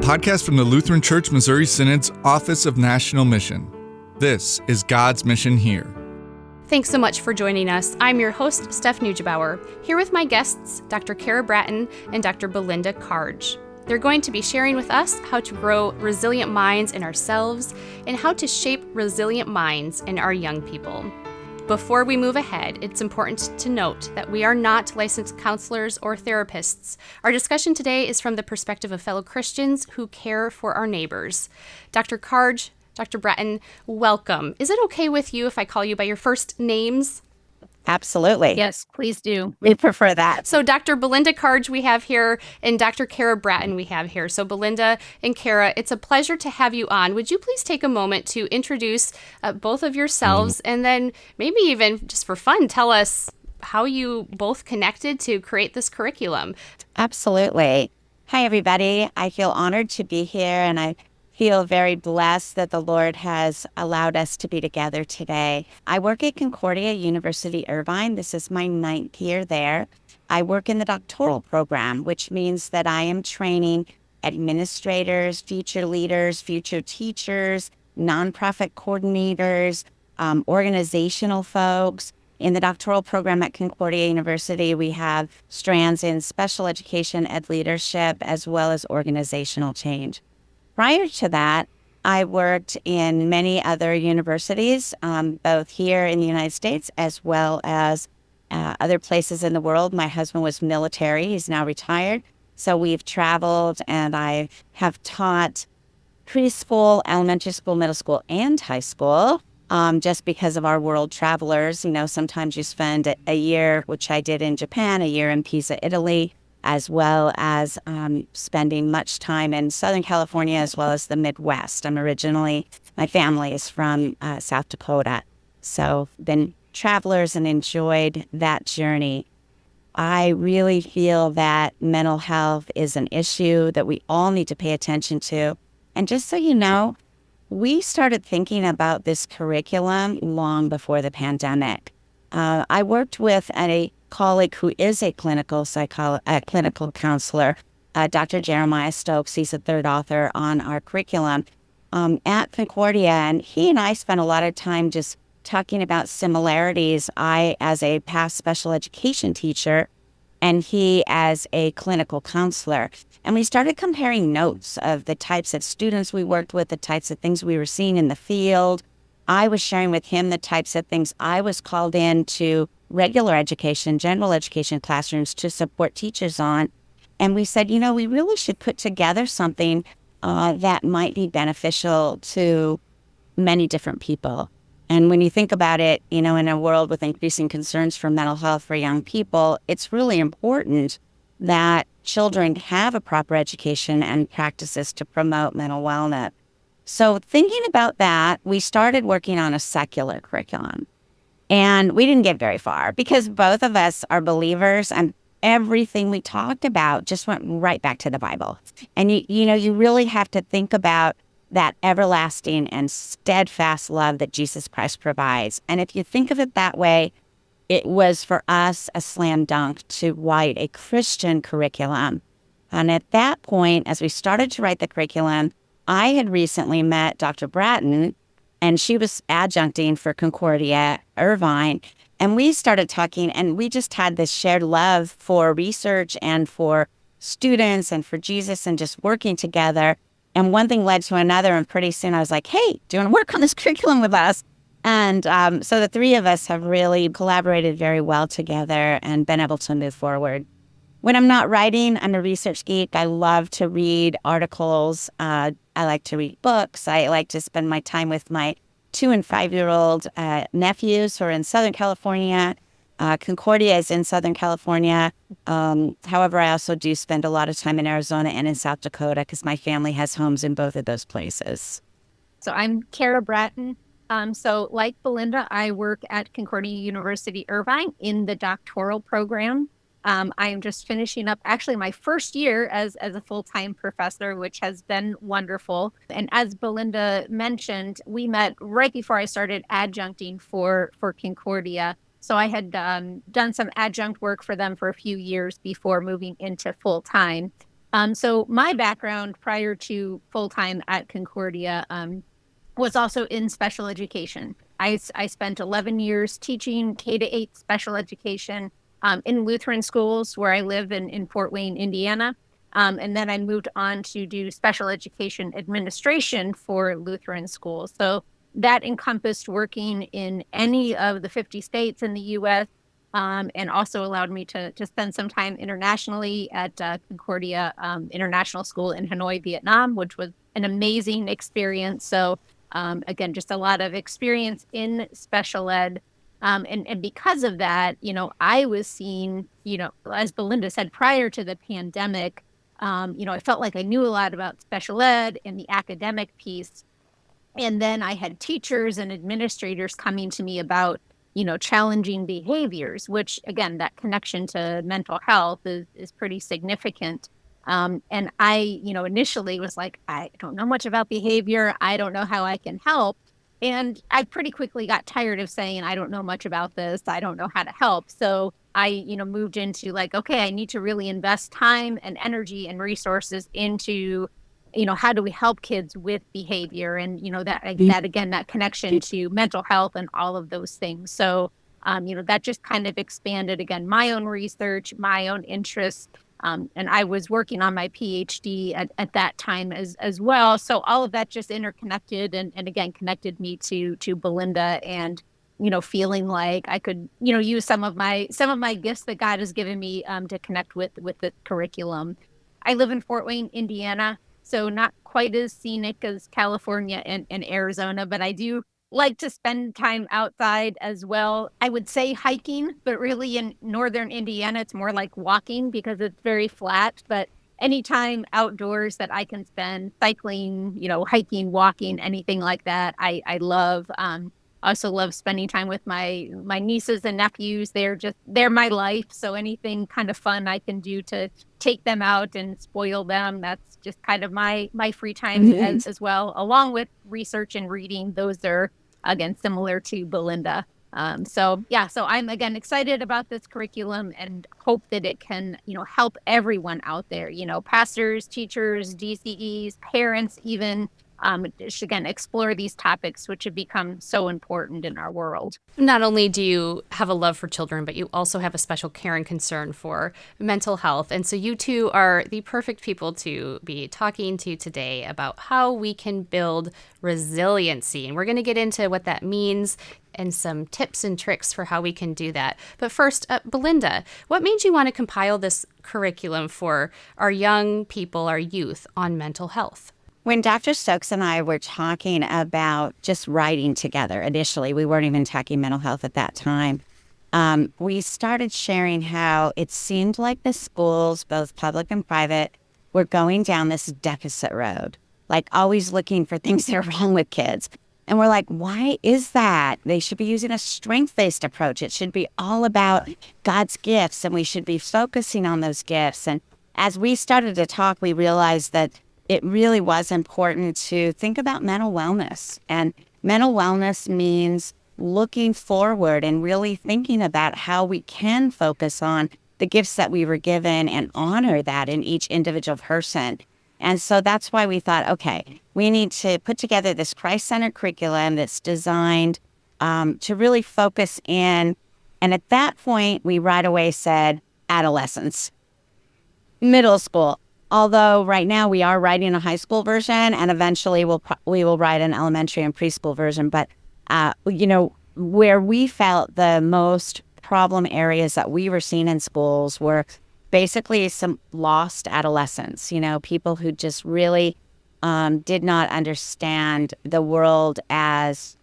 podcast from the Lutheran Church Missouri Synod's Office of National Mission. This is God's Mission Here. Thanks so much for joining us. I'm your host, Steph Neugebauer, here with my guests, Dr. Bratton and Dr. Belinda Karge. They're going to be sharing with us how to grow resilient minds in ourselves and how to shape resilient minds in our young people. Before we move ahead, it's important to note that we are not licensed counselors or therapists. Our discussion today is from the perspective of fellow Christians who care for our neighbors. Dr. Karge, Dr. Bratton, welcome. Is it okay with you if I call you by your first names? Absolutely. Yes, please do. We prefer that. So Dr. Belinda Karge we have here, and Dr. Bratton we have here. So Belinda and Kara, it's a pleasure to have you on. Would you please take a moment to introduce both of yourselves, and then maybe even just for fun, tell us how you both connected to create this curriculum? Absolutely. Hi, everybody. I feel honored to be here, and I feel very blessed that the Lord has allowed us to be together today. I work at Concordia University Irvine. This is my 9th year there. I work in the Doctoral program, which means that I am training administrators, future leaders, future teachers, nonprofit coordinators, organizational folks. In the Doctoral program at Concordia University, we have strands in special education, ed leadership, as well as organizational change. Prior to that, I worked in many other universities, both here in the United States as well as other places in the world. My husband was military. He's now retired. So we've traveled, and I have taught preschool, elementary school, middle school, and high school. Just because of our world travelers, sometimes you spend a year, which I did in Japan, a year in Pisa, Italy, as well as spending much time in Southern California as well as the Midwest. My family is from South Dakota, so been travelers and enjoyed that journey. I really feel that mental health is an issue that we all need to pay attention to. And just so you know, we started thinking about this curriculum long before the pandemic. I worked with a colleague who is a clinical counselor, Dr. Jeremiah Stokes. He's a third author on our curriculum at Concordia, and he and I spent a lot of time just talking about similarities. I, as a past special education teacher, and he as a clinical counselor. And we started comparing notes of the types of students we worked with, the types of things we were seeing in the field. I was sharing with him the types of things I was called in to regular education, general education classrooms to support teachers on. And we said, we really should put together something that might be beneficial to many different people. And when you think about it, in a world with increasing concerns for mental health for young people, it's really important that children have a proper education and practices to promote mental wellness. So thinking about that, we started working on a secular curriculum. And we didn't get very far because both of us are believers, and everything we talked about just went right back to the Bible. And you really have to think about that everlasting and steadfast love that Jesus Christ provides. And if you think of it that way, it was for us a slam dunk to write a Christian curriculum. And at that point, as we started to write the curriculum, I had recently met Dr. Bratton, and she was adjuncting for Concordia Irvine. And we started talking, and we just had this shared love for research and for students and for Jesus and just working together. And one thing led to another, and pretty soon I was like, hey, do you want to work on this curriculum with us? And so the three of us have really collaborated very well together and been able to move forward. When I'm not writing, I'm a research geek. I love to read articles. I like to read books. I like to spend my time with my 2- and 5-year-old nephews who are in Southern California. Concordia is in Southern California. However, I also do spend a lot of time in Arizona and in South Dakota because my family has homes in both of those places. So I'm Kara Bratton. So like Belinda, I work at Concordia University Irvine in the doctoral program. I am just finishing up actually my first year as a full-time professor, which has been wonderful. And as Belinda mentioned, we met right before I started adjuncting for Concordia. So I had done some adjunct work for them for a few years before moving into full-time. So my background prior to full-time at Concordia was also in special education. I spent 11 years teaching K-8 special education in Lutheran schools where I live in Fort Wayne, Indiana. And then I moved on to do special education administration for Lutheran schools. So that encompassed working in any of the 50 states in the U.S., and also allowed me to spend some time internationally at Concordia International School in Hanoi, Vietnam, which was an amazing experience. So again, just a lot of experience in special ed. And because of that, I was seeing, as Belinda said, prior to the pandemic, I felt like I knew a lot about special ed and the academic piece. And then I had teachers and administrators coming to me about, challenging behaviors, which again, that connection to mental health is pretty significant. And I, initially was like, I don't know much about behavior. I don't know how I can help. And I pretty quickly got tired of saying, I don't know much about this. I don't know how to help. So I, moved into like, okay, I need to really invest time and energy and resources into, how do we help kids with behavior and, that again, that connection to mental health and all of those things. So, that just kind of expanded again, my own research, my own interests. And I was working on my PhD at that time as well. So all of that just interconnected and again, connected me to Belinda and, feeling like I could, use some of my gifts that God has given me to connect with the curriculum. I live in Fort Wayne, Indiana, so not quite as scenic as California and Arizona, but I do like to spend time outside as well. I would say hiking, but really in northern Indiana, it's more like walking because it's very flat. But anytime outdoors that I can spend cycling, hiking, walking, anything like that, I love. Also love spending time with my nieces and nephews. They're my life. So anything kind of fun I can do to take them out and spoil them, that's just kind of my free time as well, along with research and reading. Those are again similar to Belinda. So I'm again excited about this curriculum and hope that it can, help everyone out there, pastors, teachers, DCEs, parents, even just again explore these topics which have become so important in our world. Not only do you have a love for children, but you also have a special care and concern for mental health. And so you two are the perfect people to be talking to today about how we can build resiliency. And we're going to get into what that means and some tips and tricks for how we can do that. But first, Belinda, what made you want to compile this curriculum for our young people, our youth, on mental health? When Dr. Stokes and I were talking about just writing together, initially, we weren't even talking mental health at that time, we started sharing how it seemed like the schools, both public and private, were going down this deficit road, like always looking for things that are wrong with kids. And we're like, why is that? They should be using a strength-based approach. It should be all about God's gifts, and we should be focusing on those gifts. And as we started to talk, we realized that it really was important to think about mental wellness. And mental wellness means looking forward and really thinking about how we can focus on the gifts that we were given and honor that in each individual person. And so that's why we thought, okay, we need to put together this Christ-centered curriculum that's designed to really focus in. And at that point, we right away said adolescents, middle school. Although right now we are writing a high school version, and eventually we will write an elementary and preschool version. But where we felt the most problem areas that we were seeing in schools were basically some lost adolescents. People who just really did not understand the world as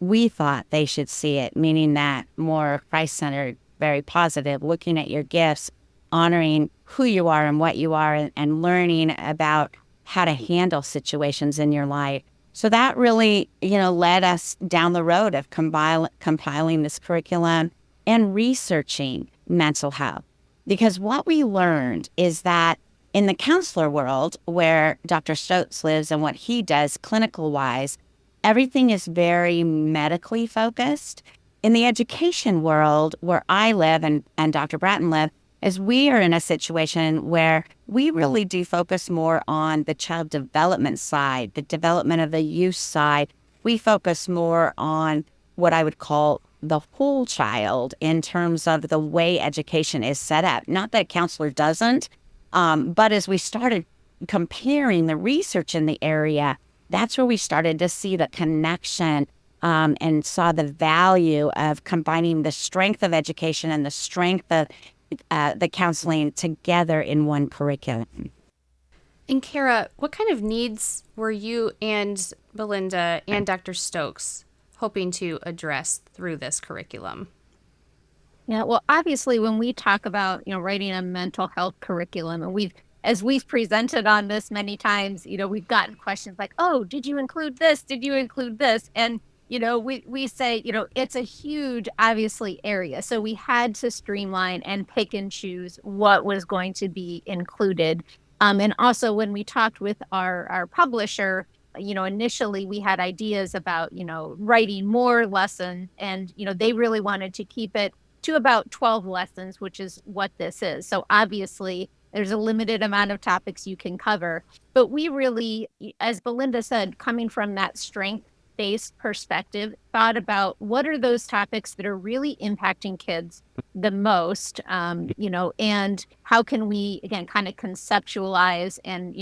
we thought they should see it, meaning that more Christ-centered, very positive, looking at your gifts, honoring who you are and what you are, and learning about how to handle situations in your life. So that really, led us down the road of compiling this curriculum and researching mental health. Because what we learned is that in the counselor world, where Dr. Stokes lives and what he does clinical-wise, everything is very medically focused. In the education world, where I live and Dr. Bratton live, is we are in a situation where we really do focus more on the child development side, the development of the youth side. We focus more on what I would call the whole child in terms of the way education is set up. Not that a counselor doesn't, but as we started comparing the research in the area, that's where we started to see the connection and saw the value of combining the strength of education and the strength of the counseling together in one curriculum. And Kara, what kind of needs were you and Belinda and Dr. Stokes hoping to address through this curriculum? Yeah, well, obviously, when we talk about, writing a mental health curriculum, and as we've presented on this many times, we've gotten questions like, oh, did you include this? Did you include this? And, we say, it's a huge, obviously, area. So we had to streamline and pick and choose what was going to be included. And also when we talked with our publisher, initially we had ideas about, writing more lessons, and, they really wanted to keep it to about 12 lessons, which is what this is. So obviously there's a limited amount of topics you can cover, but we really, as Belinda said, coming from that strength-based perspective, thought about what are those topics that are really impacting kids the most, and how can we, again, kind of conceptualize and,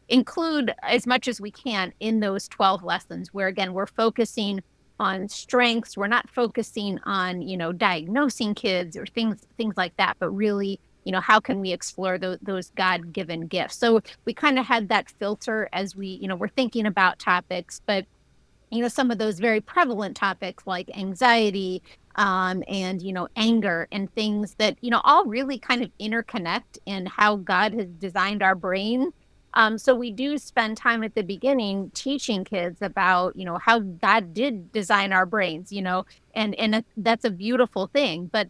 include as much as we can in those 12 lessons where, again, we're focusing on strengths. We're not focusing on, diagnosing kids or things like that, but really, how can we explore those God-given gifts? So we kind of had that filter as we, we're thinking about topics, but, some of those very prevalent topics like anxiety, and, anger and things that, all really kind of interconnect in how God has designed our brain. So we do spend time at the beginning teaching kids about, how God did design our brains, and that's a beautiful thing. But,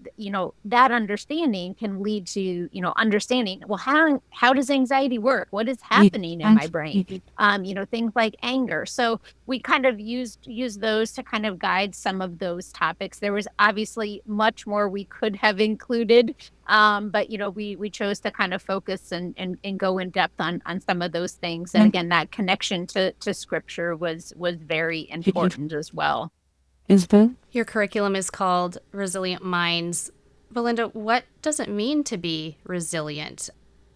that understanding can lead to, understanding, well, how does anxiety work? What is happening in my brain? Things like anger. So we kind of use those to kind of guide some of those topics. There was obviously much more we could have included, but, we chose to kind of focus and go in depth on some of those things. And again, that connection to scripture was very important as well. Your curriculum is called Resilient Minds. Belinda, what does it mean to be resilient?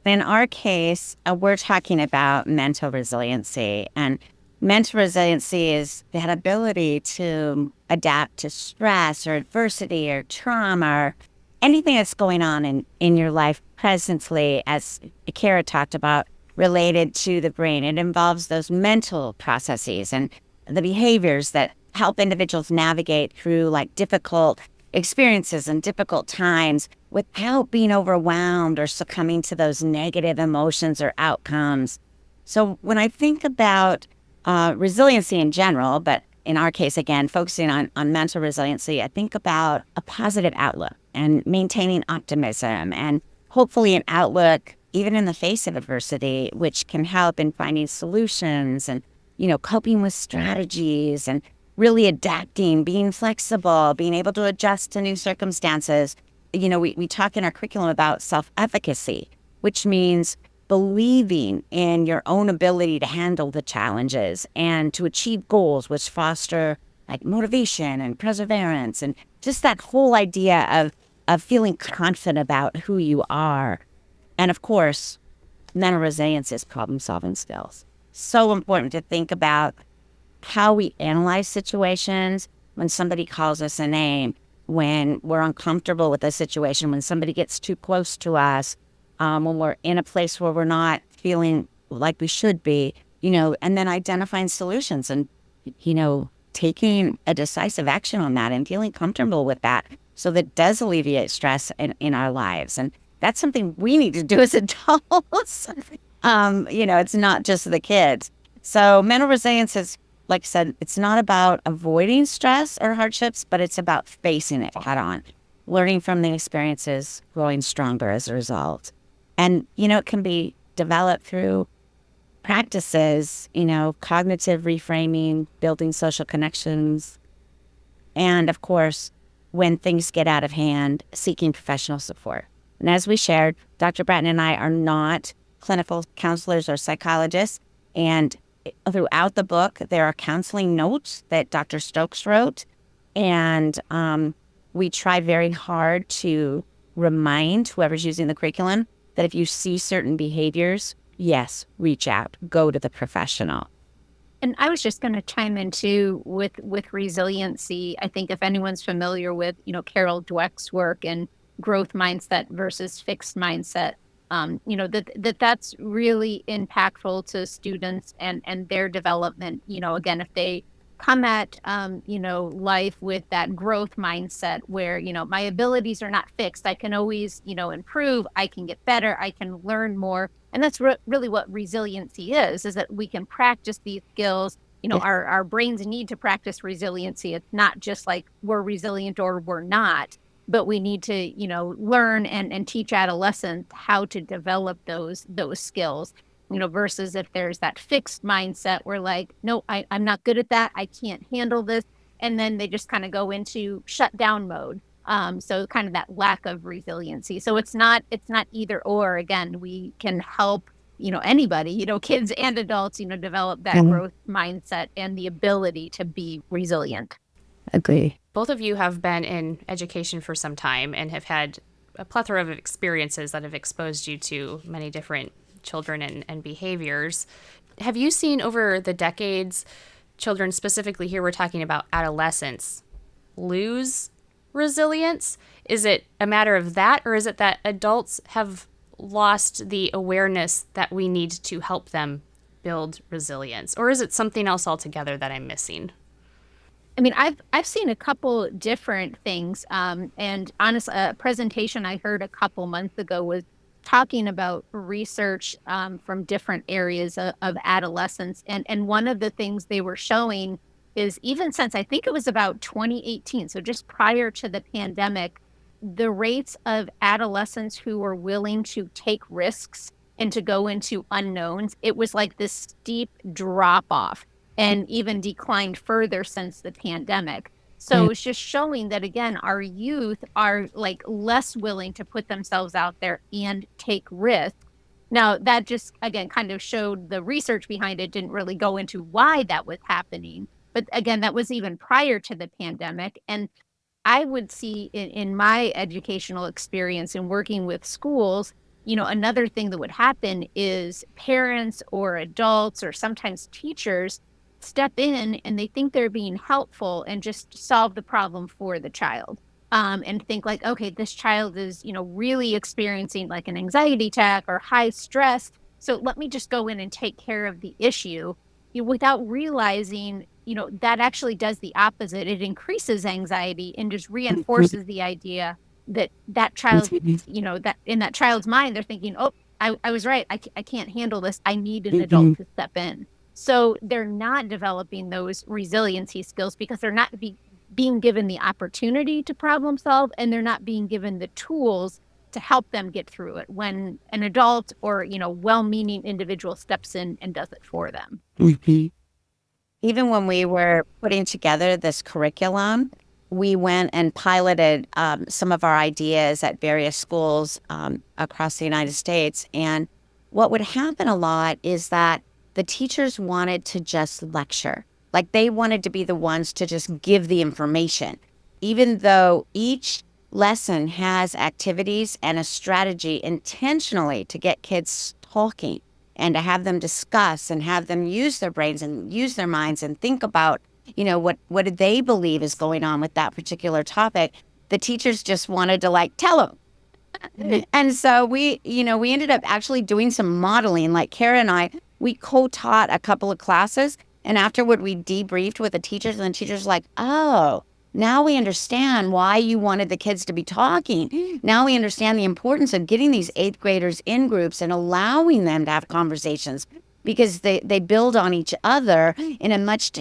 In our case, we're talking about mental resiliency. And mental resiliency is that ability to adapt to stress or adversity or trauma or anything that's going on in your life presently, as Kara talked about, related to the brain. It involves those mental processes and the behaviors that help individuals navigate through like difficult experiences and difficult times without being overwhelmed or succumbing to those negative emotions or outcomes. So when I think about resiliency in general, but in our case, again, focusing on mental resiliency, I think about a positive outlook and maintaining optimism and hopefully an outlook even in the face of adversity, which can help in finding solutions and, coping with strategies and really adapting, being flexible, being able to adjust to new circumstances. We talk in our curriculum about self-efficacy, which means believing in your own ability to handle the challenges and to achieve goals, which foster like motivation and perseverance and just that whole idea of feeling confident about who you are. And of course, mental resilience is problem-solving skills. So important to think about how we analyze situations when somebody calls us a name, when we're uncomfortable with a situation, when somebody gets too close to us, when we're in a place where we're not feeling like we should be, and then identifying solutions and, taking a decisive action on that and feeling comfortable with that so that does alleviate stress in our lives. And that's something we need to do as adults. It's not just the kids. So mental resilience is, like I said, it's not about avoiding stress or hardships, but it's about facing it head on, learning from the experiences, growing stronger as a result. And, it can be developed through practices, cognitive reframing, building social connections, and of course, when things get out of hand, seeking professional support. And as we shared, Dr. Bratton and I are not clinical counselors or psychologists. And throughout the book, there are counseling notes that Dr. Stokes wrote. And we try very hard to remind whoever's using the curriculum that if you see certain behaviors, yes, reach out, go to the professional. And I was just going to chime in too with resiliency. I think if anyone's familiar with, Carol Dweck's work and growth mindset versus fixed mindset, that's really impactful to students and their development. Again, if they come at, life with that growth mindset where, my abilities are not fixed. I can always, improve. I can get better. I can learn more. And that's really what resiliency is that we can practice these skills. Our brains need to practice resiliency. It's not just like we're resilient or we're not, but we need to, learn and teach adolescents how to develop those skills. Versus if there's that fixed mindset where like, no, I'm not good at that. I can't handle this. And then they just kind of go into shutdown mode. So kind of that lack of resiliency. So it's not either or. Again, we can help, anybody, kids and adults, develop that growth mindset and the ability to be resilient. Agree. Both of you have been in education for some time and have had a plethora of experiences that have exposed you to many different children and behaviors. Have you seen over the decades, children specifically here, we're talking about adolescents, lose resilience? Is it a matter of that, or is it that adults have lost the awareness that we need to help them build resilience? Or is it something else altogether that I'm missing? I mean, I've seen a couple different things. And honestly, a presentation I heard a couple months ago was talking about research from different areas of adolescence. And one of the things they were showing is even since I think it was about 2018, so just prior to the pandemic, the rates of adolescents who were willing to take risks and to go into unknowns, it was like this steep drop off and even declined further since the pandemic. So it's just showing that, again, our youth are like less willing to put themselves out there and take risks. Now, that just, again, kind of showed the research behind it didn't really go into why that was happening. But again, that was even prior to the pandemic. And I would see in my educational experience in working with schools, another thing that would happen is parents or adults or sometimes teachers step in and they think they're being helpful and just solve the problem for the child. And think like, okay, this child is, really experiencing like an anxiety attack or high stress. So let me just go in and take care of the issue without realizing, that actually does the opposite. It increases anxiety and just reinforces the idea that child, that in that child's mind, they're thinking, oh, I was right. I can't handle this. I need an adult to step in. So they're not developing those resiliency skills because they're not being given the opportunity to problem solve, and they're not being given the tools to help them get through it when an adult or, well-meaning individual steps in and does it for them. Even when we were putting together this curriculum, we went and piloted some of our ideas at various schools across the United States. And what would happen a lot is that the teachers wanted to just lecture. Like they wanted to be the ones to just give the information, even though each lesson has activities and a strategy intentionally to get kids talking and to have them discuss and have them use their brains and use their minds and think about, what do they believe is going on with that particular topic. The teachers just wanted to like tell them. And so we ended up actually doing some modeling. Like Kara and I, we co-taught a couple of classes, and afterward we debriefed with the teachers, and the teachers were like, oh, now we understand why you wanted the kids to be talking. Now we understand the importance of getting these 8th graders in groups and allowing them to have conversations, because they build on each other in a much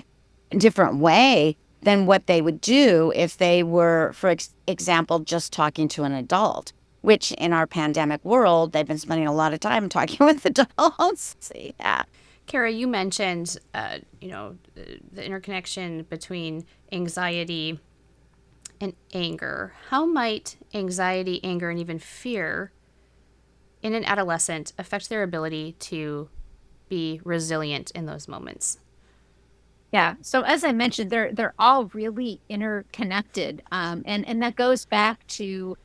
different way than what they would do if they were, for example, just talking to an adult, which in our pandemic world, they've been spending a lot of time talking with adults. Yeah. Kara, you mentioned, the interconnection between anxiety and anger. How might anxiety, anger, and even fear in an adolescent affect their ability to be resilient in those moments? Yeah. So as I mentioned, they're all really interconnected. And that goes back to,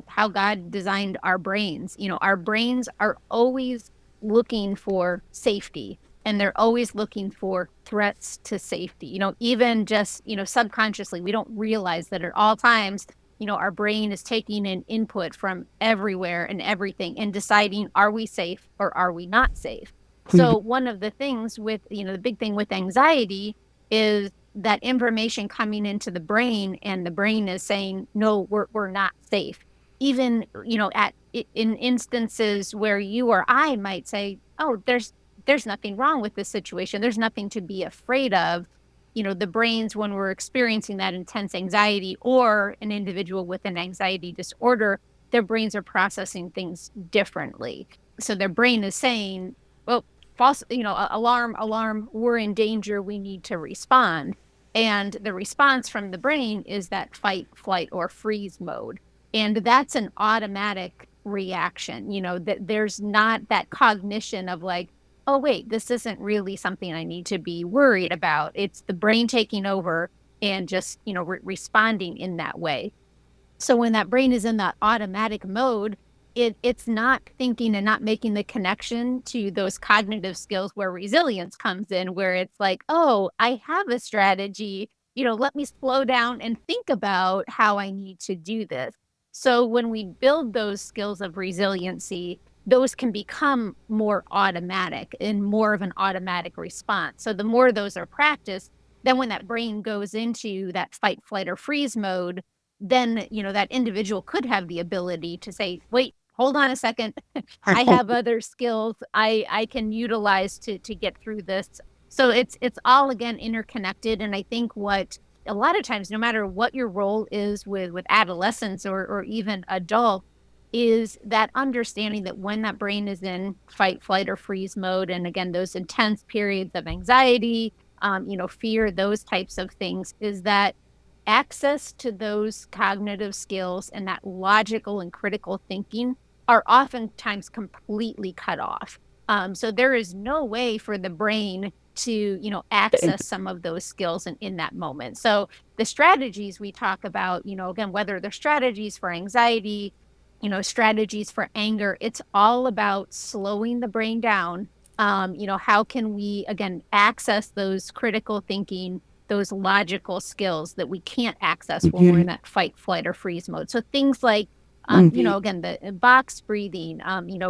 how God designed our brains. Our brains are always looking for safety, and they're always looking for threats to safety. Even just, subconsciously, we don't realize that at all times, our brain is taking in input from everywhere and everything and deciding, are we safe or are we not safe? So one of the things with, the big thing with anxiety is that information coming into the brain, and the brain is saying, no, we're not safe. Even, in instances where you or I might say, oh, there's nothing wrong with this situation. There's nothing to be afraid of. The brains, when we're experiencing that intense anxiety, or an individual with an anxiety disorder, their brains are processing things differently. So their brain is saying, well, false, alarm, we're in danger, we need to respond. And the response from the brain is that fight, flight, or freeze mode. And that's an automatic reaction, that there's not that cognition of like, oh, wait, this isn't really something I need to be worried about. It's the brain taking over and just, responding in that way. So when that brain is in that automatic mode, it's not thinking and not making the connection to those cognitive skills where resilience comes in, where it's like, oh, I have a strategy, let me slow down and think about how I need to do this. So when we build those skills of resiliency, those can become more automatic and more of an automatic response. So the more those are practiced, then when that brain goes into that fight, flight, or freeze mode, then, that individual could have the ability to say, wait, hold on a second. I have other skills I can utilize to get through this. So it's all, again, interconnected. And I think what a lot of times, no matter what your role is with adolescents or even adults, is that understanding that when that brain is in fight, flight, or freeze mode, and again, those intense periods of anxiety, fear, those types of things, is that access to those cognitive skills and that logical and critical thinking are oftentimes completely cut off. So there is no way for the brain to, access some of those skills in that moment. So the strategies we talk about, again, whether they're strategies for anxiety, strategies for anger, it's all about slowing the brain down. How can we, again, access those critical thinking, those logical skills that we can't access when we're in that fight, flight, or freeze mode. So things like, again, the box breathing,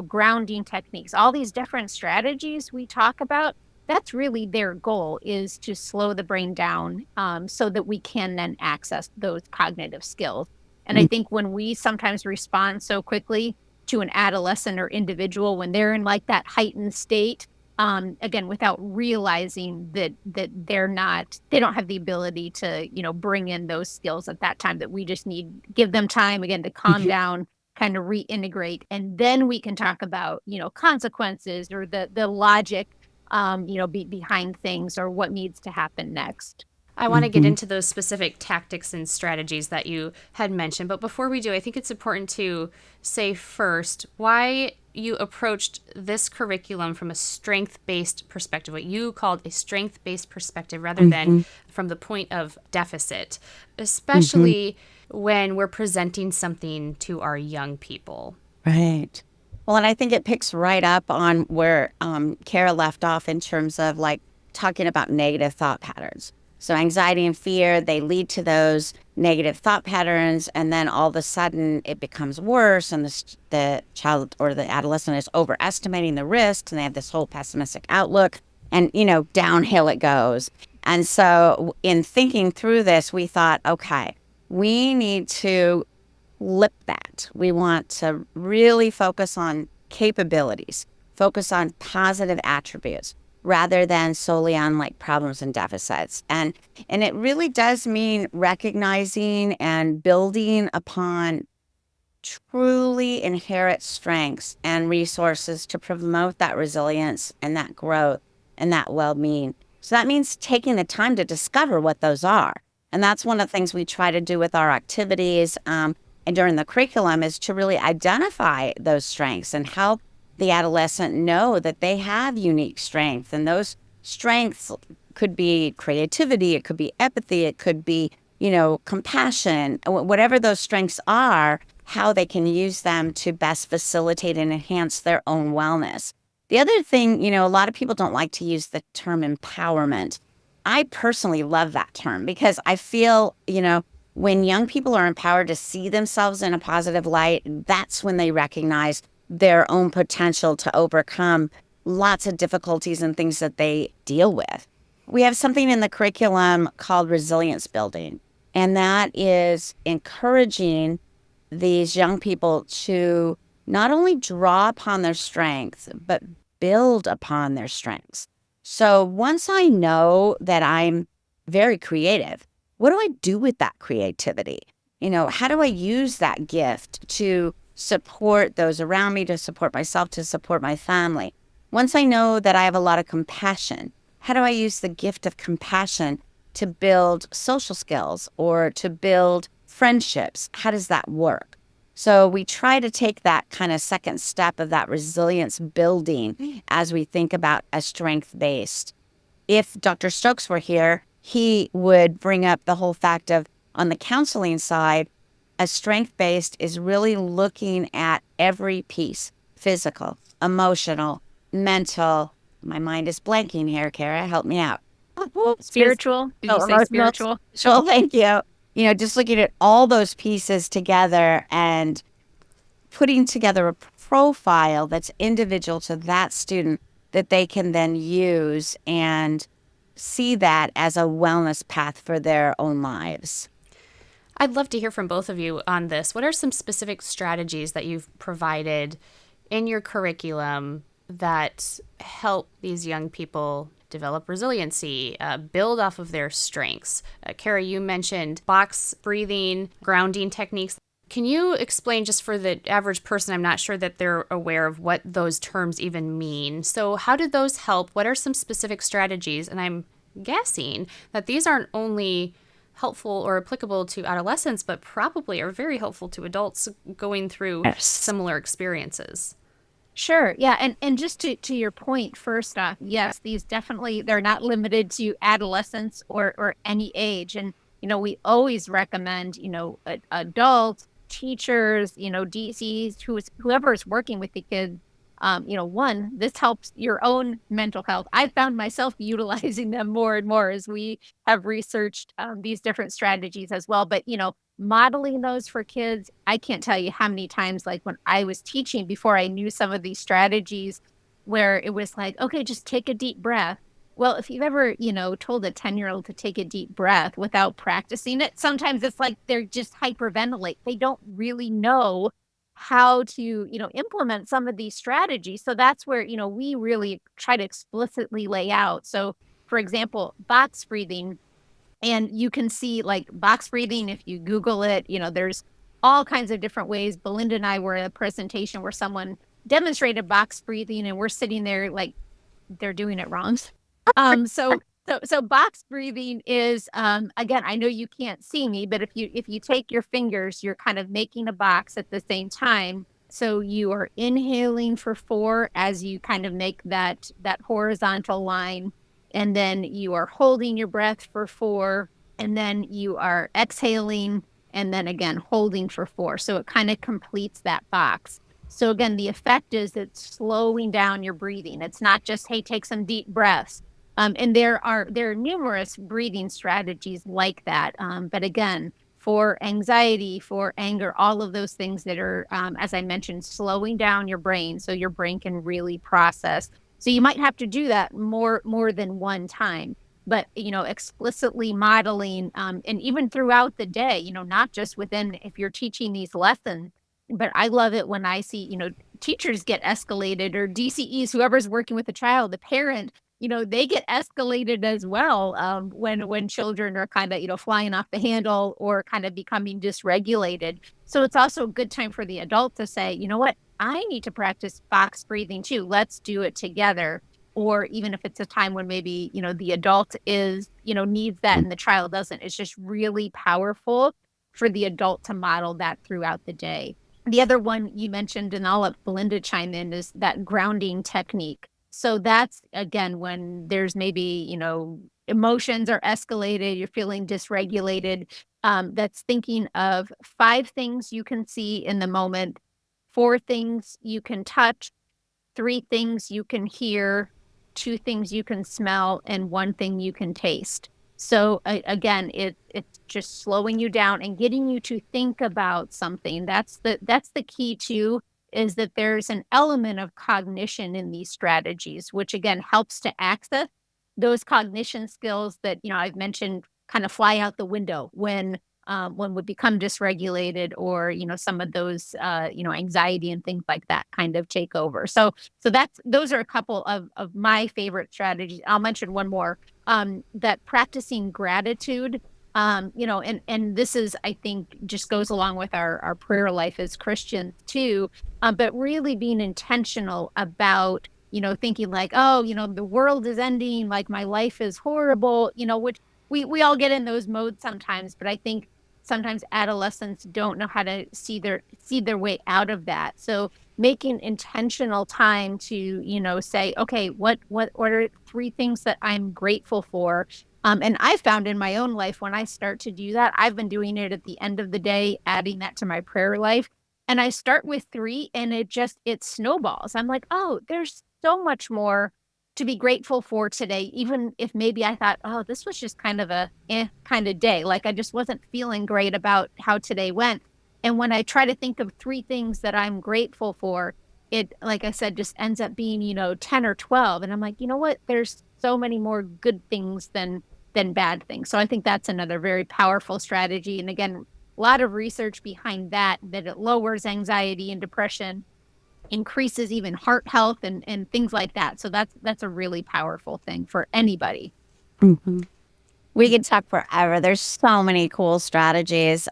grounding techniques, all these different strategies we talk about, that's really their goal, is to slow the brain down so that we can then access those cognitive skills. And I think when we sometimes respond so quickly to an adolescent or individual when they're in like that heightened state, again, without realizing that they don't have the ability to, bring in those skills at that time, that we just give them time, again, to calm down, kind of reintegrate. And then we can talk about, consequences or the logic, behind things, or what needs to happen next. I want to get into those specific tactics and strategies that you had mentioned. But before we do, I think it's important to say first why you approached this curriculum from a strength-based perspective, what you called a strength-based perspective, rather than from the point of deficit, especially when we're presenting something to our young people. Right. Well, and I think it picks right up on where Kara left off in terms of like talking about negative thought patterns. So anxiety and fear, they lead to those negative thought patterns, and then all of a sudden it becomes worse, and the child or the adolescent is overestimating the risks, and they have this whole pessimistic outlook, and, downhill it goes. And so in thinking through this, we thought, okay, we need to flip that. We want to really focus on capabilities, focus on positive attributes, rather than solely on like problems and deficits. And it really does mean recognizing and building upon truly inherent strengths and resources to promote that resilience and that growth and that well-being. So that means taking the time to discover what those are. And that's one of the things we try to do with our activities and during the curriculum is to really identify those strengths and help the adolescent know that they have unique strengths. And those strengths could be creativity, it could be empathy, it could be, compassion, whatever those strengths are, how they can use them to best facilitate and enhance their own wellness. The other thing, a lot of people don't like to use the term empowerment. I personally love that term because I feel, when young people are empowered to see themselves in a positive light, that's when they recognize their own potential to overcome lots of difficulties and things that they deal with. We have something in the curriculum called resilience building, and that is encouraging these young people to not only draw upon their strengths, but build upon their strengths. So once I know that I'm very creative, what do I do with that creativity? How do I use that gift to support those around me, to support myself, to support my family? Once I know that I have a lot of compassion, how do I use the gift of compassion to build social skills or to build friendships? How does that work? So we try to take that kind of second step of that resilience building as we think about a strength-based. If Dr. Stokes were here, he would bring up the whole fact of, on the counseling side, a strength-based is really looking at every piece, physical, emotional, mental. My mind is blanking here, Kara. Help me out. Spiritual. Did you say spiritual? Spiritual, thank you. Just looking at all those pieces together and putting together a profile that's individual to that student that they can then use and see that as a wellness path for their own lives. I'd love to hear from both of you on this. What are some specific strategies that you've provided in your curriculum that help these young people develop resiliency, build off of their strengths? Kara, you mentioned box breathing, grounding techniques. Can you explain, just for the average person, I'm not sure that they're aware of what those terms even mean. So how did those help? What are some specific strategies? And I'm guessing that these aren't only helpful or applicable to adolescents, but probably are very helpful to adults going through similar experiences. Sure. Yeah. And just to your point, first off, yes, these definitely, they're not limited to adolescents or any age. And, we always recommend, adults, teachers, DCs, whoever is working with the kids. One, this helps your own mental health. I found myself utilizing them more and more as we have researched these different strategies as well. But, modeling those for kids, I can't tell you how many times, like when I was teaching before I knew some of these strategies, where it was like, okay, just take a deep breath. Well, if you've ever, told a 10-year-old to take a deep breath without practicing it, sometimes it's like they're just hyperventilate. They don't really know how to, implement some of these strategies. So that's where, we really try to explicitly lay out. So, for example, box breathing. And you can see like box breathing, if you Google it, there's all kinds of different ways. Belinda and I were at a presentation where someone demonstrated box breathing and we're sitting there like they're doing it wrong. So box breathing is, again, I know you can't see me, but if you take your fingers, you're kind of making a box at the same time. So you are inhaling for 4 as you kind of make that horizontal line. And then you are holding your breath for 4, and then you are exhaling, and then again, holding for 4. So it kind of completes that box. So again, the effect is it's slowing down your breathing. It's not just, hey, take some deep breaths. And there are numerous breathing strategies like that. But again, for anxiety, for anger, all of those things that are, as I mentioned, slowing down your brain so your brain can really process. So you might have to do that more than one time, but, explicitly modeling, and even throughout the day, not just within, if you're teaching these lessons, but I love it when I see, teachers get escalated, or DCEs, whoever's working with a child, the parent, they get escalated as well, when children are kind of, flying off the handle or kind of becoming dysregulated. So it's also a good time for the adult to say, you know what? I need to practice box breathing too. Let's do it together. or even if it's a time when maybe, the adult is, needs that and the child doesn't, it's just really powerful for the adult to model that throughout the day. The other one you mentioned, and I'll let Belinda chime in, is that grounding technique. So that's, again, when there's maybe, emotions are escalated, you're feeling dysregulated. That's thinking of 5 things you can see in the moment, 4 things you can touch, 3 things you can hear, 2 things you can smell, and 1 thing you can taste. So again, it's just slowing you down and getting you to think about something. That's the key too, is that there's an element of cognition in these strategies, which again helps to access those cognition skills that, I've mentioned kind of fly out the window when we become dysregulated, or, some of those, anxiety and things like that kind of take over. So those are a couple of my favorite strategies. I'll mention one more, that practicing gratitude, and this is, I think, just goes along with our prayer life as Christians too, but really being intentional about, thinking like, oh, the world is ending, like my life is horrible, which we all get in those modes sometimes, but I think sometimes adolescents don't know how to see their way out of that. So making intentional time to, say, okay, what are 3 things that I'm grateful for? And I found in my own life, when I start to do that, I've been doing it at the end of the day, adding that to my prayer life. And I start with 3 and it snowballs. I'm like, oh, there's so much more to be grateful for today, even if maybe I thought, oh, this was just kind of a kind of day. Like I just wasn't feeling great about how today went. And when I try to think of 3 things that I'm grateful for, it, like I said, just ends up being, 10 or 12. And I'm like, you know what? There's so many more good things than bad things. So I think that's another very powerful strategy. And again, a lot of research behind that it lowers anxiety and depression, increases even heart health and things like that. So that's a really powerful thing for anybody. Mhm. We could talk forever. There's so many cool strategies.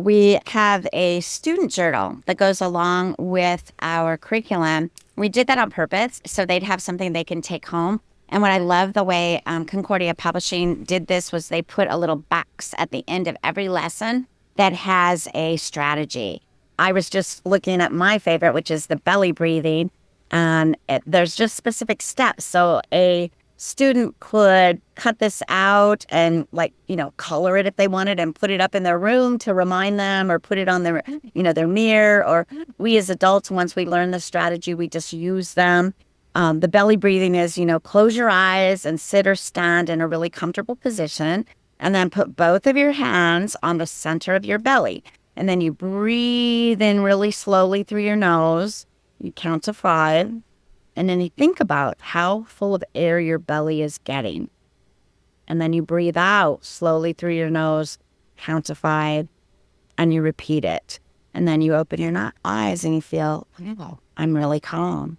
We have a student journal that goes along with our curriculum. We did that on purpose so they'd have something they can take home. And what I love the way Concordia Publishing did this was they put a little box at the end of every lesson that has a strategy. I was just looking at my favorite, which is the belly breathing. And there's just specific steps. So a student could cut this out and color it if they wanted and put it up in their room to remind them, or put it on their mirror. Or we as adults, once we learn the strategy, we just use them. The belly breathing is, close your eyes and sit or stand in a really comfortable position, and then put both of your hands on the center of your belly. And then you breathe in really slowly through your nose. You count to 5. And then you think about how full of air your belly is getting. And then you breathe out slowly through your nose, count to 5, and you repeat it. And then you open your eyes and you feel, wow, I'm really calm.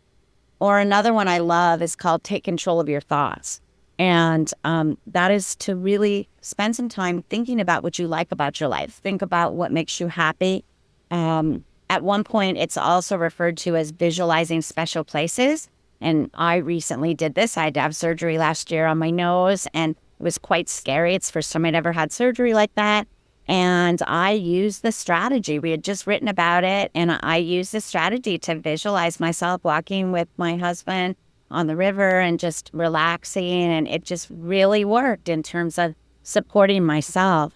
Or another one I love is called Take Control of Your Thoughts. And that is to really spend some time thinking about what you like about your life. Think about what makes you happy. At one point, it's also referred to as visualizing special places. And I recently did this. I had to have surgery last year on my nose, and it was quite scary. It's the first time I'd ever had surgery like that. And I used the strategy. We had just written about it, and I used the strategy to visualize myself walking with my husband on the river and just relaxing. And it just really worked in terms of supporting myself.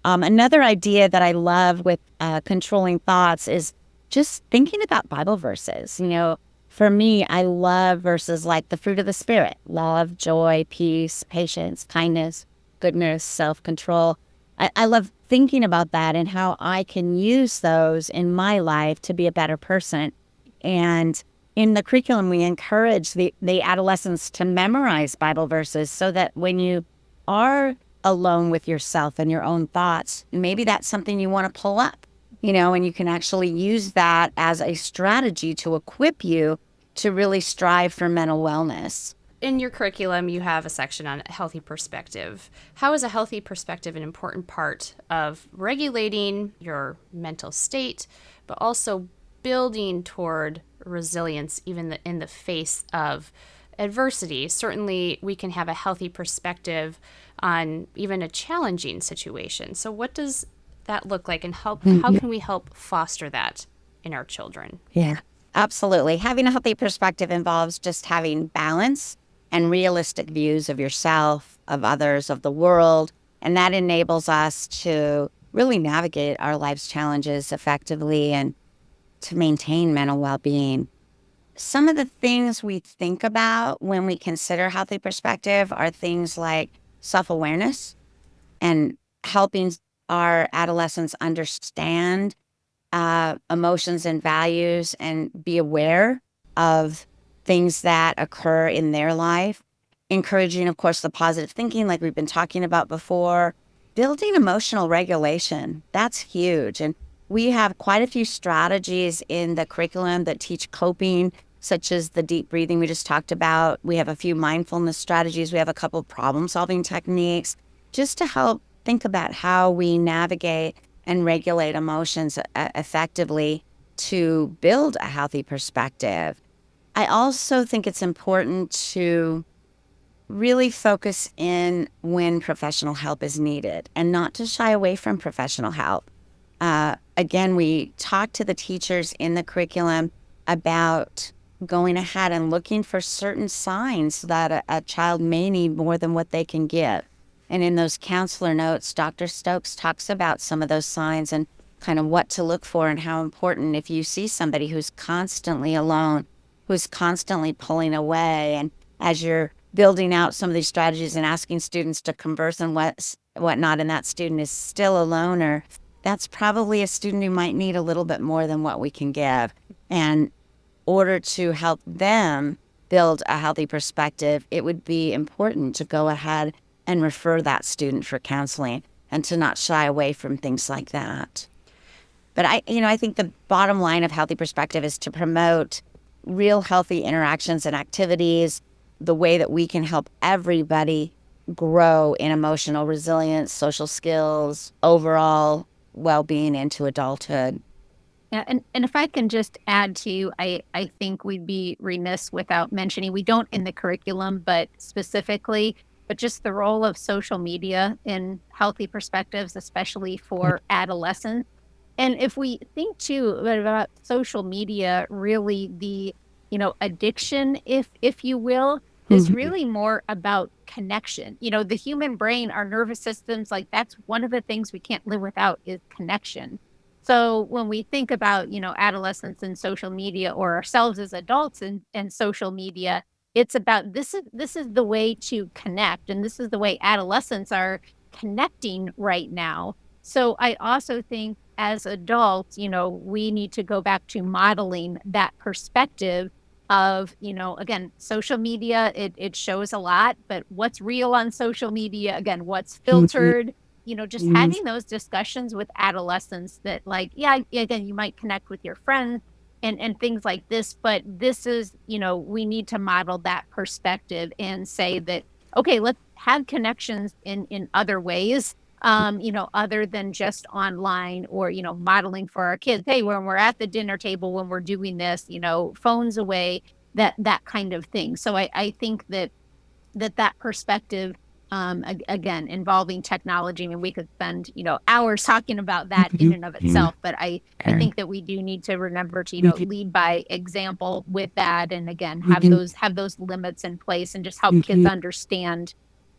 Another idea that I love with controlling thoughts is just thinking about Bible verses. For me, I love verses like the fruit of the Spirit: love, joy, peace, patience, kindness, goodness, self-control. I love thinking about that and how I can use those in my life to be a better person. And in the curriculum, we encourage the adolescents to memorize Bible verses so that when you are alone with yourself and your own thoughts, maybe that's something you want to pull up, and you can actually use that as a strategy to equip you to really strive for mental wellness. In your curriculum, you have a section on healthy perspective. How is a healthy perspective an important part of regulating your mental state, but also building toward resilience even in the face of adversity, certainly we can have a healthy perspective on even a challenging situation. So what does that look like, and how can we help foster that in our children? Yeah, absolutely. Having a healthy perspective involves just having balance and realistic views of yourself, of others, of the world. And that enables us to really navigate our life's challenges effectively and to maintain mental well-being. Some of the things we think about when we consider healthy perspective are things like self-awareness and helping our adolescents understand emotions and values and be aware of things that occur in their life. Encouraging, of course, the positive thinking like we've been talking about before. Building emotional regulation, that's huge. And we have quite a few strategies in the curriculum that teach coping, such as the deep breathing we just talked about. We have a few mindfulness strategies. We have a couple of problem-solving techniques just to help think about how we navigate and regulate emotions effectively to build a healthy perspective. I also think it's important to really focus in when professional help is needed and not to shy away from professional help. Again, we talk to the teachers in the curriculum about going ahead and looking for certain signs that a child may need more than what they can give. And in those counselor notes, Dr. Stokes talks about some of those signs and kind of what to look for and how important if you see somebody who's constantly alone, who's constantly pulling away. And as you're building out some of these strategies and asking students to converse and whatnot, and that student is still a loner, that's probably a student who might need a little bit more than what we can give. And in order to help them build a healthy perspective, it would be important to go ahead and refer that student for counseling and to not shy away from things like that. But I think the bottom line of healthy perspective is to promote real healthy interactions and activities, the way that we can help everybody grow in emotional resilience, social skills, overall well-being into adulthood. Yeah, and if I can just add to, I think we'd be remiss without mentioning, we don't in the curriculum, but specifically, but just the role of social media in healthy perspectives, especially for adolescents. And if we think too about social media, really the, addiction, if you will, is really more about connection. The human brain, our nervous systems, like that's one of the things we can't live without is connection. So when we think about, adolescents and social media or ourselves as adults and social media, it's about this is the way to connect. And this is the way adolescents are connecting right now. So I also think as adults, we need to go back to modeling that perspective of, again, social media, it shows a lot, but what's real on social media, again, what's filtered, just having those discussions with adolescents that again, you might connect with your friends and things like this, but this is, we need to model that perspective and say that, okay, let's have connections in other ways, other than just online or, modeling for our kids. Hey, when we're at the dinner table, when we're doing this, phones away, that kind of thing. So I think that perspective, again, involving technology, I mean, we could spend, hours talking about that in and of itself, but I think that we do need to remember to, lead by example with that. And again, have those limits in place and just help kids understand,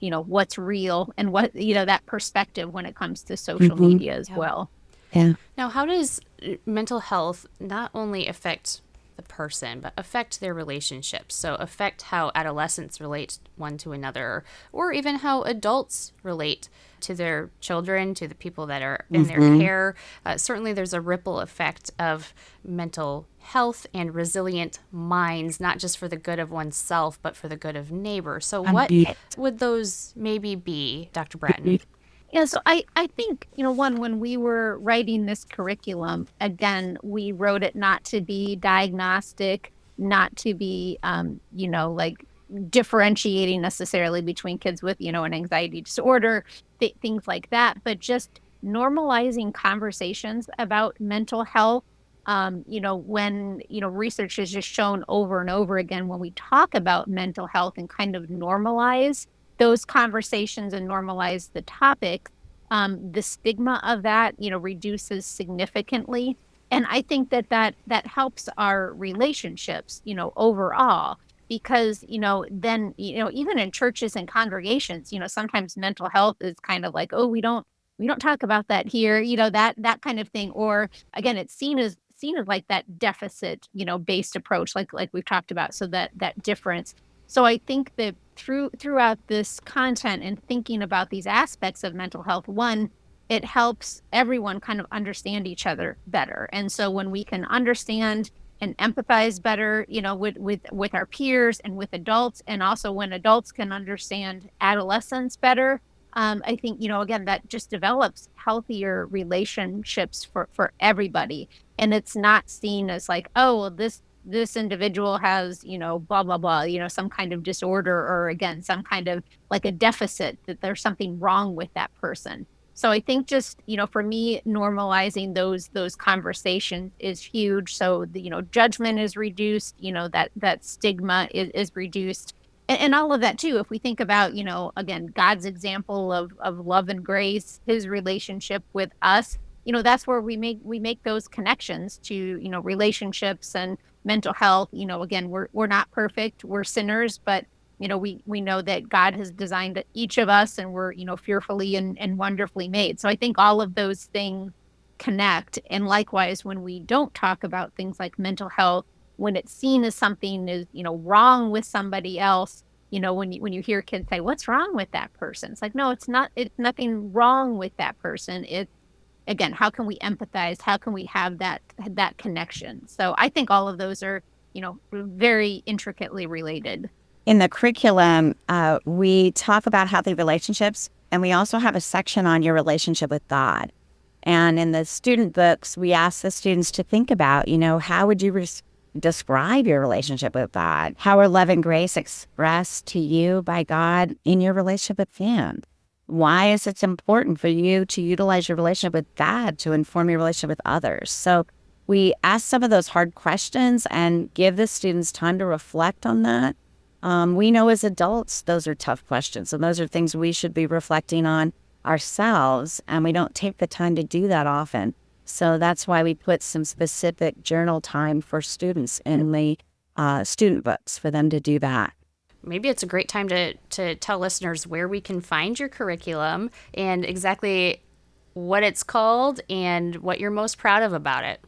what's real and what, that perspective when it comes to social media as well. Yeah. Now, how does mental health not only affect the person, but affect their relationships? So affect how adolescents relate one to another, or even how adults relate to their children, to the people that are in their care. Certainly there's a ripple effect of mental health and resilient minds, not just for the good of oneself, but for the good of neighbors. So what would those maybe be, Dr. Bratton? Yeah, so I think, when we were writing this curriculum, again, we wrote it not to be diagnostic, not to be, differentiating necessarily between kids with, an anxiety disorder, things like that, but just normalizing conversations about mental health When, research has just shown over and over again, when we talk about mental health and kind of normalize those conversations and normalize the topic, the stigma of that, reduces significantly. And I think that helps our relationships, overall, because, then, even in churches and congregations, sometimes mental health is kind of like, oh, we don't talk about that here, that kind of thing. Or again, it's seen as like that deficit, based approach, like we've talked about. So that difference. So I think that throughout this content and thinking about these aspects of mental health, one, it helps everyone kind of understand each other better. And so when we can understand and empathize better, with our peers and with adults, and also when adults can understand adolescents better, I think, again, that just develops healthier relationships for everybody. And it's not seen as like, oh, well, this individual has, blah, blah, blah, some kind of disorder, or again, some kind of like a deficit, that there's something wrong with that person. So I think just, for me, normalizing those conversations is huge. So the, judgment is reduced, that stigma is reduced. And all of that too, if we think about, again, God's example of love and grace, his relationship with us, that's where we make those connections to, relationships and mental health. Again, we're not perfect, we're sinners, but we know that God has designed each of us, and we're, fearfully and wonderfully made. So I think all of those things connect. And likewise, when we don't talk about things like mental health, when it's seen as something is, wrong with somebody else, when you hear kids say, what's wrong with that person? It's like, no, it's nothing wrong with that person. It's, again, how can we empathize? How can we have that connection? So I think all of those are, very intricately related. In the curriculum, we talk about healthy relationships, and we also have a section on your relationship with God. And in the student books, we ask the students to think about, how would you describe your relationship with God? How are love and grace expressed to you by God in your relationship with Him? Why is it important for you to utilize your relationship with God to inform your relationship with others? So we ask some of those hard questions and give the students time to reflect on that. We know as adults, those are tough questions. And those are things we should be reflecting on ourselves. And we don't take the time to do that often. So that's why we put some specific journal time for students in the student books for them to do that. Maybe it's a great time to tell listeners where we can find your curriculum and exactly what it's called and what you're most proud of about it.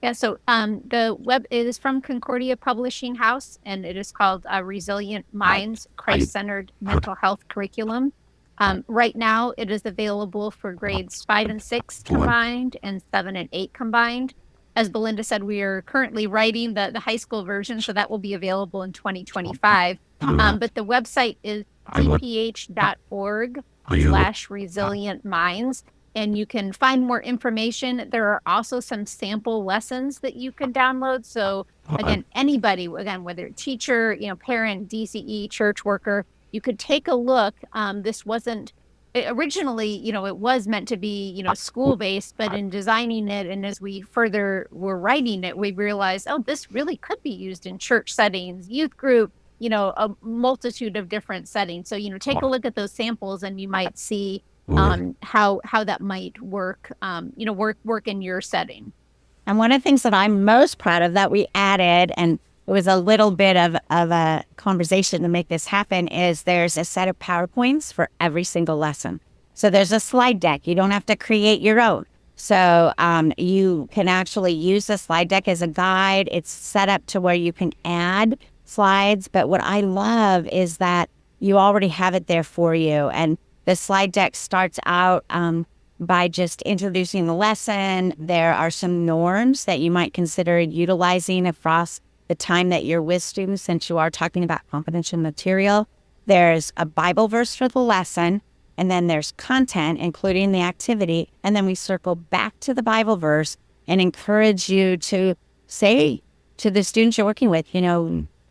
Yeah, so the web is from Concordia Publishing House, and it is called Resilient Minds, Christ-Centered Mental Health Curriculum. Right now, it is available for grades 5 and 6 combined and 7 and 8 combined. As Belinda said, we are currently writing the high school version, so that will be available in 2025. But the website is cph.org/resilientminds. And you can find more information. There are also some sample lessons that you can download. So again, anybody, whether teacher, parent, DCE, church worker, you could take a look. This wasn't originally, it was meant to be, school-based, but in designing it and as we further were writing it, we realized, oh, this really could be used in church settings, youth group, a multitude of different settings. So, take a look at those samples and you might see how that might work, work in your setting. And one of the things that I'm most proud of that we added, and it was a little bit of a conversation to make this happen, is there's a set of PowerPoints for every single lesson. So there's a slide deck. You don't have to create your own. So you can actually use the slide deck as a guide. It's set up to where you can add slides. But what I love is that you already have it there for you. And the slide deck starts out by just introducing the lesson. There are some norms that you might consider utilizing across the time that you're with students, since you are talking about confidential material. There's a Bible verse for the lesson, and then there's content, including the activity. And then we circle back to the Bible verse and encourage you to say to the students you're working with,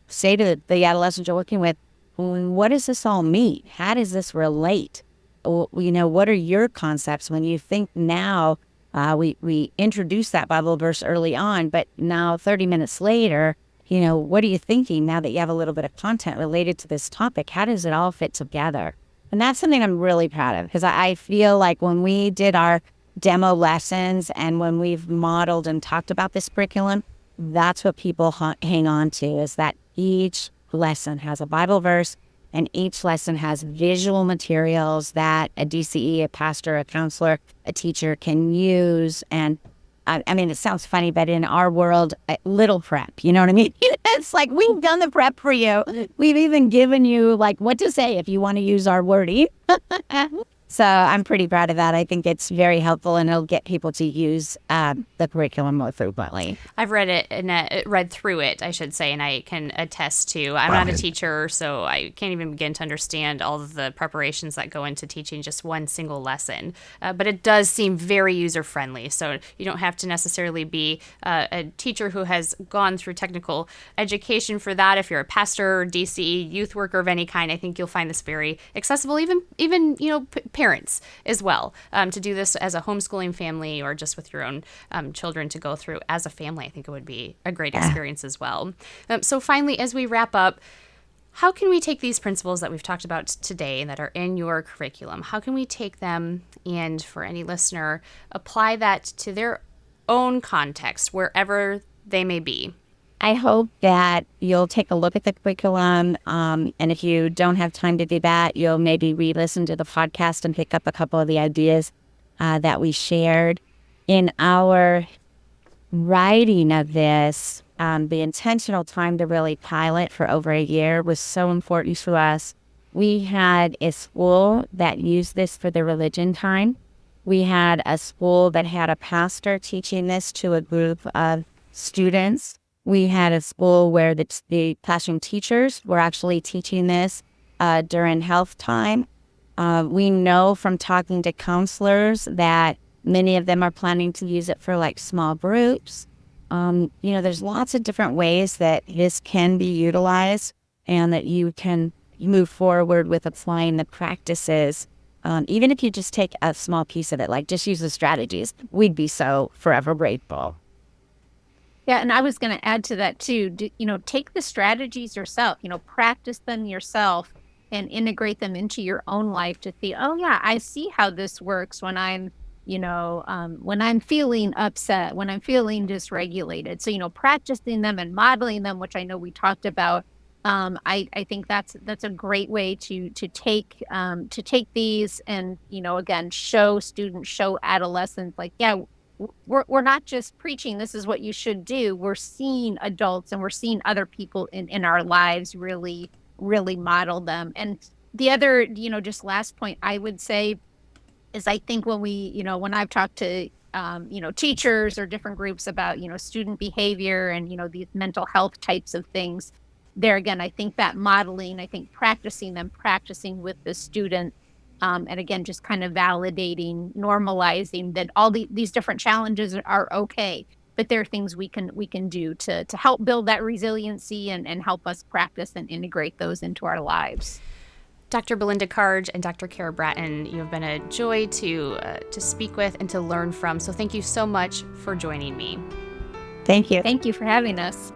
say to the adolescents you're working with, what does this all mean? How does this relate? What are your concepts when you think now We introduced that Bible verse early on, but now 30 minutes later, what are you thinking now that you have a little bit of content related to this topic? How does it all fit together? And that's something I'm really proud of, because I feel like when we did our demo lessons and when we've modeled and talked about this curriculum, that's what people hang on to, is that each lesson has a Bible verse and each lesson has visual materials that a DCE, a pastor, a counselor, a teacher can use. And I mean, it sounds funny, but in our world, little prep, you know what I mean? It's like, we've done the prep for you. We've even given you like what to say if you want to use our wording. So I'm pretty proud of that. I think it's very helpful, and it'll get people to use the curriculum more frequently. I've read it and read through it, I should say, and I can attest to. I'm not a teacher, so I can't even begin to understand all of the preparations that go into teaching just one single lesson. But it does seem very user-friendly, so you don't have to necessarily be a teacher who has gone through technical education for that. If you're a pastor, DCE, youth worker of any kind, I think you'll find this very accessible, even parents as well, to do this as a homeschooling family or just with your own children to go through as a family. I think it would be a great experience as well. So finally, as we wrap up, how can we take these principles that we've talked about today and that are in your curriculum? How can we take them and, for any listener, apply that to their own context, wherever they may be? I hope that you'll take a look at the curriculum, and if you don't have time to do that, you'll maybe re-listen to the podcast and pick up a couple of the ideas that we shared. In our writing of this, the intentional time to really pilot for over a year was so important to us. We had a school that used this for the religion time. We had a school that had a pastor teaching this to a group of students. We had a school where the classroom teachers were actually teaching this during health time. We know from talking to counselors that many of them are planning to use it for like small groups. There's lots of different ways that this can be utilized and that you can move forward with applying the practices. Even if you just take a small piece of it, like just use the strategies, we'd be so forever grateful. Yeah, and I was going to add to that too. Take the strategies yourself. Practice them yourself and integrate them into your own life to see. Oh yeah, I see how this works when I'm, when I'm feeling upset, when I'm feeling dysregulated. So practicing them and modeling them, which I know we talked about. I think that's a great way to take these and again show students, show adolescents like We're not just preaching, this is what you should do. We're seeing adults and we're seeing other people in our lives really, really model them. And the other, just last point I would say is I think when I've talked to, teachers or different groups about, student behavior and, these mental health types of things, there again, I think that modeling, practicing with the student, and again, just kind of validating, normalizing that all these different challenges are okay, but there are things we can do to help build that resiliency and help us practice and integrate those into our lives. Dr. Belinda Karge and Dr. Kara Bratton, you have been a joy to speak with and to learn from. So thank you so much for joining me. Thank you. Thank you for having us.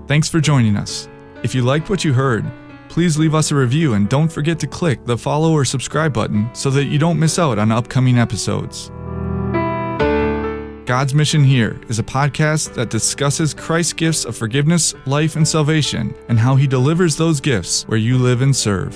Thanks for joining us. If you liked what you heard, please leave us a review and don't forget to click the follow or subscribe button so that you don't miss out on upcoming episodes. God's Mission Here is a podcast that discusses Christ's gifts of forgiveness, life, and salvation, and how He delivers those gifts where you live and serve.